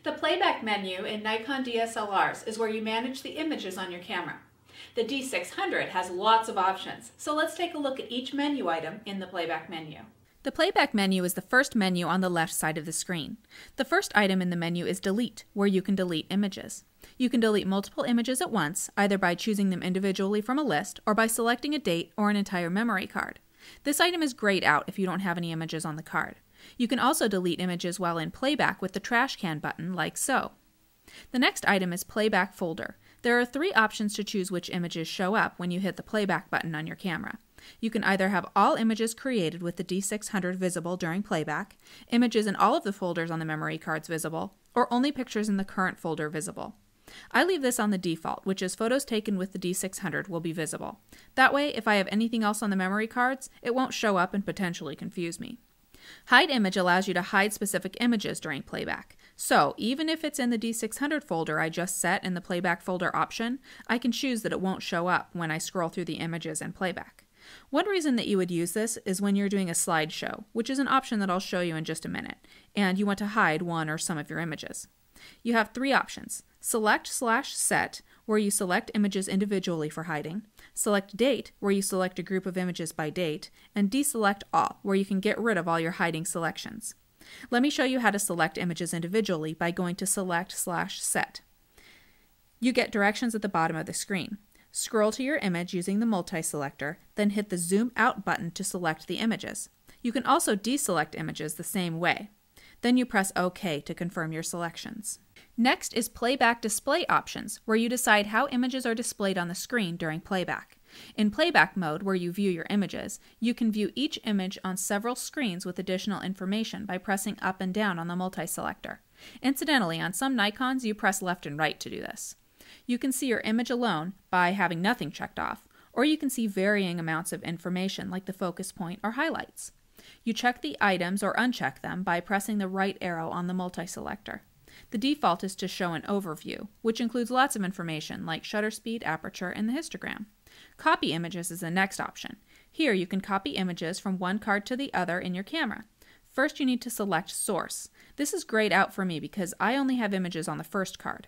The playback menu in Nikon DSLRs is where you manage the images on your camera. The D600 has lots of options, so let's take a look at each menu item in the playback menu. The playback menu is the first menu on the left side of the screen. The first item in the menu is Delete, where you can delete images. You can delete multiple images at once, either by choosing them individually from a list or by selecting a date or an entire memory card. This item is grayed out if you don't have any images on the card. You can also delete images while in playback with the trash can button, like so. The next item is Playback Folder. There are 3 options to choose which images show up when you hit the playback button on your camera. You can either have all images created with the D600 visible during playback, images in all of the folders on the memory cards visible, or only pictures in the current folder visible. I leave this on the default, which is photos taken with the D600 will be visible. That way, if I have anything else on the memory cards, it won't show up and potentially confuse me. Hide Image allows you to hide specific images during playback. So, even if it's in the D600 folder I just set in the playback folder option, I can choose that it won't show up when I scroll through the images in playback. One reason that you would use this is when you're doing a slideshow, which is an option that I'll show you in just a minute, and you want to hide one or some of your images. You have 3 options: Select/Set, where you select images individually for hiding, Select Date, where you select a group of images by date, and Deselect All, where you can get rid of all your hiding selections. Let me show you how to select images individually by going to Select/Set. You get directions at the bottom of the screen. Scroll to your image using the multi-selector, then hit the Zoom Out button to select the images. You can also deselect images the same way. Then you press OK to confirm your selections. Next is Playback Display Options, where you decide how images are displayed on the screen during playback. In playback mode, where you view your images, you can view each image on several screens with additional information by pressing up and down on the multi-selector. Incidentally, on some Nikons, you press left and right to do this. You can see your image alone by having nothing checked off, or you can see varying amounts of information like the focus point or highlights. You check the items or uncheck them by pressing the right arrow on the multi-selector. The default is to show an overview, which includes lots of information like shutter speed, aperture, and the histogram. Copy images is the next option. Here you can copy images from one card to the other in your camera. First you need to select Source. This is grayed out for me because I only have images on the first card.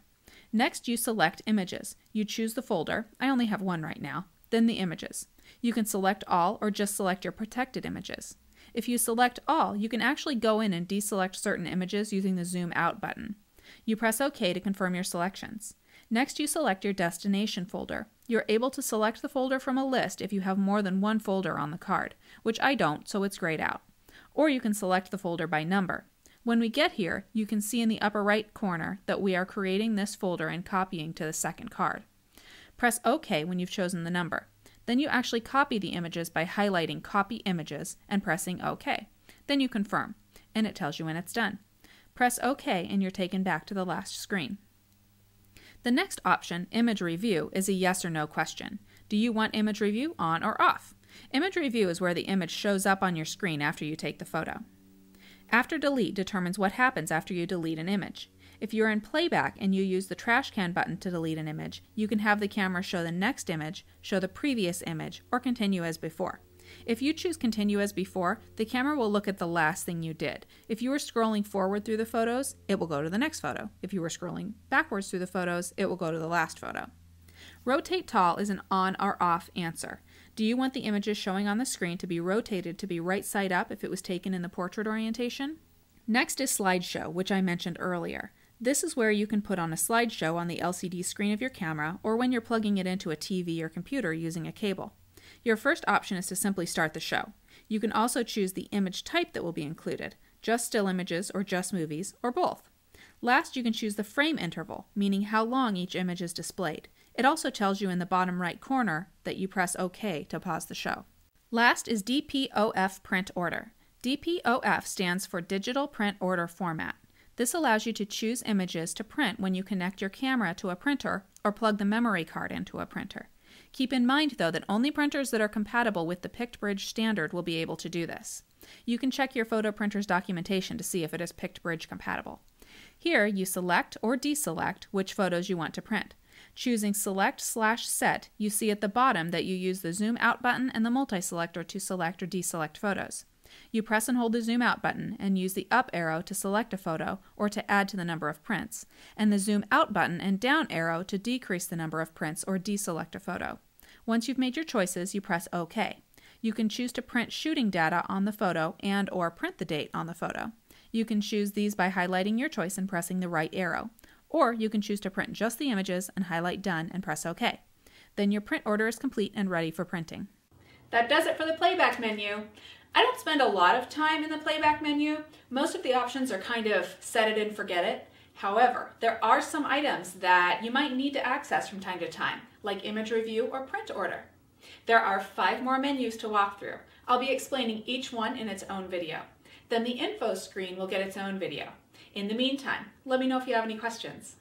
Next you select Images. You choose the folder, I only have one right now, then the images. You can select all or just select your protected images. If you select all, you can actually go in and deselect certain images using the Zoom Out button. You press OK to confirm your selections. Next, you select your destination folder. You're able to select the folder from a list if you have more than one folder on the card, which I don't, so it's grayed out. Or you can select the folder by number. When we get here, you can see in the upper right corner that we are creating this folder and copying to the second card. Press OK when you've chosen the number. Then you actually copy the images by highlighting Copy Images and pressing OK. Then you confirm, and it tells you when it's done. Press OK and you're taken back to the last screen. The next option, Image Review, is a yes or no question. Do you want Image Review on or off? Image Review is where the image shows up on your screen after you take the photo. After Delete determines what happens after you delete an image. If you're in playback and you use the trash can button to delete an image, you can have the camera show the next image, show the previous image, or continue as before. If you choose Continue as before, the camera will look at the last thing you did. If you were scrolling forward through the photos, it will go to the next photo. If you were scrolling backwards through the photos, it will go to the last photo. Rotate Tall is an on or off answer. Do you want the images showing on the screen to be rotated to be right side up if it was taken in the portrait orientation? Next is Slideshow, which I mentioned earlier. This is where you can put on a slideshow on the LCD screen of your camera or when you're plugging it into a TV or computer using a cable. Your first option is to simply start the show. You can also choose the image type that will be included, just still images or just movies, or both. Last, you can choose the frame interval, meaning how long each image is displayed. It also tells you in the bottom right corner that you press OK to pause the show. Last is DPOF Print Order. DPOF stands for Digital Print Order Format. This allows you to choose images to print when you connect your camera to a printer or plug the memory card into a printer. Keep in mind, though, that only printers that are compatible with the PictBridge standard will be able to do this. You can check your photo printer's documentation to see if it is PictBridge compatible. Here, you select or deselect which photos you want to print. Choosing Select/Set, you see at the bottom that you use the Zoom Out button and the multi-selector to select or deselect photos. You press and hold the zoom out button and use the up arrow to select a photo or to add to the number of prints, and the zoom out button and down arrow to decrease the number of prints or deselect a photo. Once you've made your choices, you press OK. You can choose to print shooting data on the photo and or print the date on the photo. You can choose these by highlighting your choice and pressing the right arrow, or you can choose to print just the images and highlight Done and press OK. Then your print order is complete and ready for printing. That does it for the playback menu. I don't spend a lot of time in the playback menu. Most of the options are kind of set it and forget it. However, there are some items that you might need to access from time to time, like image review or print order. There are 5 more menus to walk through. I'll be explaining each one in its own video. Then the info screen will get its own video. In the meantime, let me know if you have any questions.